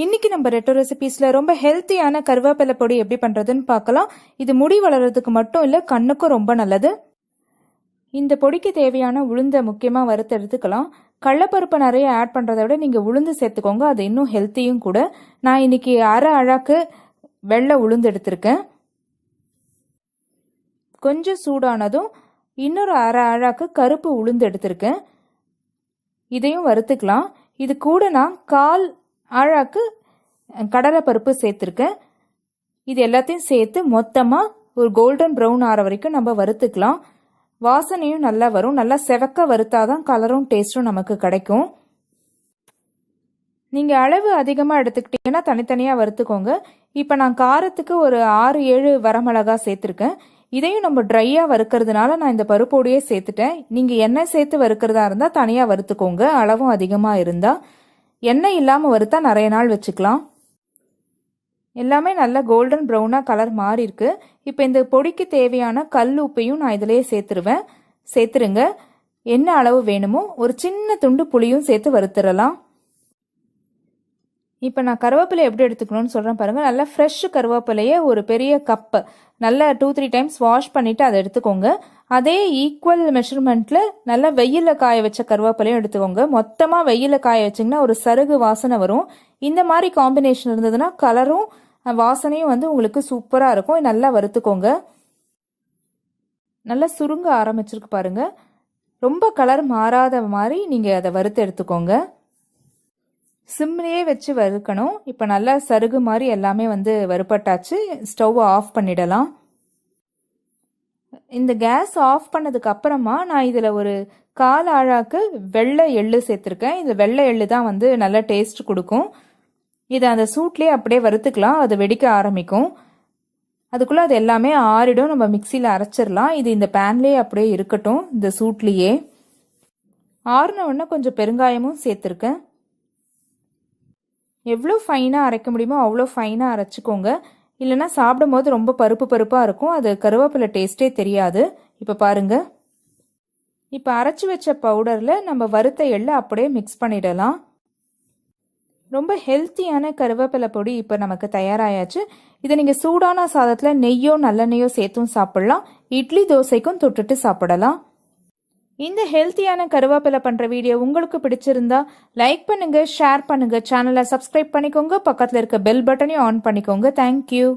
இன்னைக்கு நம்ம ரெட்டோ ரெசிபீஸ்ல ரொம்ப ஹெல்த்தியான கருவேப்பிலை பொடி எப்படி பண்றதுன்னு பார்க்கலாம். இது முடி வளர்றதுக்கு மட்டும் இல்ல, கண்ணுக்கும் ரொம்ப நல்லது. இந்த பொடிக்கு தேவையான உளுந்தை முக்கியமா வறுத்து எடுத்துக்கலாம். கடலைப்பருப்பு நிறைய ஆட் பண்றதை விட நீங்க உளுந்து சேர்த்துக்கோங்க, அது இன்னும் ஹெல்த்தியும் கூட. நான் இன்னைக்கு அரை அழாக்கு வெள்ளை உளுந்து எடுத்திருக்கேன். கொஞ்சம் சூடானதும் இன்னொரு அரை அழாக்கு கருப்பு உளுந்து எடுத்திருக்கேன். இதையும் வறுத்துக்கலாம். இது கூட நான் 1/4 அழாக்கு கடலைப்பருப்பு சேர்த்துருக்கேன். இது எல்லாத்தையும் சேர்த்து மொத்தமாக ஒரு கோல்டன் ப்ரௌன் ஆகிற வரைக்கும் நம்ம வறுத்துக்கலாம். வாசனையும் நல்லா வரும். நல்லா செவக்க வறுத்தாதான் கலரும் டேஸ்ட்டும் நமக்கு கிடைக்கும். நீங்கள் அளவு அதிகமாக எடுத்துக்கிட்டீங்கன்னா தனித்தனியாக வறுத்துக்கோங்க. இப்போ நான் காரத்துக்கு ஒரு 6-7 வரமிளகா சேர்த்துருக்கேன். இதையும் நம்ம ட்ரையாக வறுக்கிறதுனால நான் இந்த பருப்போடையே சேர்த்துட்டேன். நீங்கள் எண்ணெய் சேர்த்து வறுக்கிறதா இருந்தால் தனியாக வறுத்துக்கோங்க, அளவும் அதிகமாக இருந்தால். எண்ணெய் இல்லாமல் வறுத்தா நிறைய நாள் வச்சுக்கலாம். எல்லாமே நல்லா கோல்டன் ப்ரௌனாக கலர் மாறி இருக்கு. இப்போ இந்த பொடிக்கு தேவையான கல் உப்பையும் நான் இதிலேயே சேர்த்துருங்க. என்ன அளவு வேணுமோ ஒரு சின்ன துண்டு புளியும் சேர்த்து வறுத்துடலாம். இப்போ நான் கருவேப்பிலை எப்படி எடுத்துக்கணும்னு சொல்கிறேன் பாருங்கள். நல்லா ஃப்ரெஷ் கருவேப்பிலையை ஒரு பெரிய கப்பு நல்லா 2-3 டைம்ஸ் வாஷ் பண்ணிவிட்டு அதை எடுத்துக்கோங்க. அதே ஈக்குவல் மெஷர்மெண்ட்டில் நல்லா வெயிலில் காய வச்ச கருவேப்பிலையும் எடுத்துக்கோங்க. மொத்தமாக வெயிலில் காய வச்சிங்கன்னா ஒரு சருகு வாசனை வரும். இந்த மாதிரி காம்பினேஷன் இருந்ததுன்னா கலரும் வாசனையும் உங்களுக்கு சூப்பராக இருக்கும். நல்லா வறுத்துக்கோங்க. நல்லா சுருங்க ஆரம்பிச்சிருக்கு பாருங்கள். ரொம்ப கலர் மாறாத மாதிரி நீங்கள் அதை வறுத்து எடுத்துக்கோங்க. சிம்லேயே வச்சு வறுக்கணும். இப்போ நல்லா சருகு மாதிரி எல்லாமே வறுப்பட்டாச்சு. ஸ்டவ்வை ஆஃப் பண்ணிடலாம். இந்த கேஸ் ஆஃப் பண்ணதுக்கு அப்புறமா நான் இதில் ஒரு 1/4 அழாக்கு வெள்ளை எள்ளு சேர்த்துருக்கேன். இந்த வெள்ளை எள்ளு தான் நல்ல டேஸ்ட் கொடுக்கும். இதை அந்த சூட்லேயே அப்படியே வறுத்துக்கலாம். அது வெடிக்க ஆரம்பிக்கும். அதுக்குள்ளே அது எல்லாமே ஆறிடும். நம்ம மிக்சியில் அரைச்சிடலாம். இது இந்த பேன்லேயே அப்படியே இருக்கட்டும், இந்த சூட்லேயே. ஆறின உடனே கொஞ்சம் பெருங்காயமும் சேர்த்துருக்கேன். எவ்வளோ ஃபைனாக அரைக்க முடியுமோ அவ்வளோ ஃபைனாக அரைச்சிக்கோங்க. இல்லைன்னா சாப்பிடும் போது ரொம்ப பருப்பாக இருக்கும். அது கருவேப்பிலை டேஸ்ட்டே தெரியாது. இப்போ பாருங்கள். இப்போ அரைச்சி வச்ச பவுடரில் நம்ம வறுத்த எள்ளை அப்படியே மிக்ஸ் பண்ணிடலாம். ரொம்ப ஹெல்த்தியான கருவேப்பிலை பொடி இப்போ நமக்கு தயாராயாச்சு. இதை நீங்கள் சூடான சாதத்தில் நெய்யோ நல்லெண்ணெய்யோ சேர்த்தும் சாப்பிடலாம். இட்லி தோசைக்கும் தொட்டுட்டு சாப்பிடலாம். இந்த ஹெல்த்தியான கருவேப்பிலை பண்ணுற வீடியோ உங்களுக்கு பிடிச்சிருந்தா லைக் பண்ணுங்க, ஷேர் பண்ணுங்க, சேனலை சப்ஸ்கிரைப் பண்ணிக்கோங்க, பக்கத்தில் இருக்க பெல் பட்டனையும் ஆன் பண்ணிக்கோங்க. தேங்க்யூ.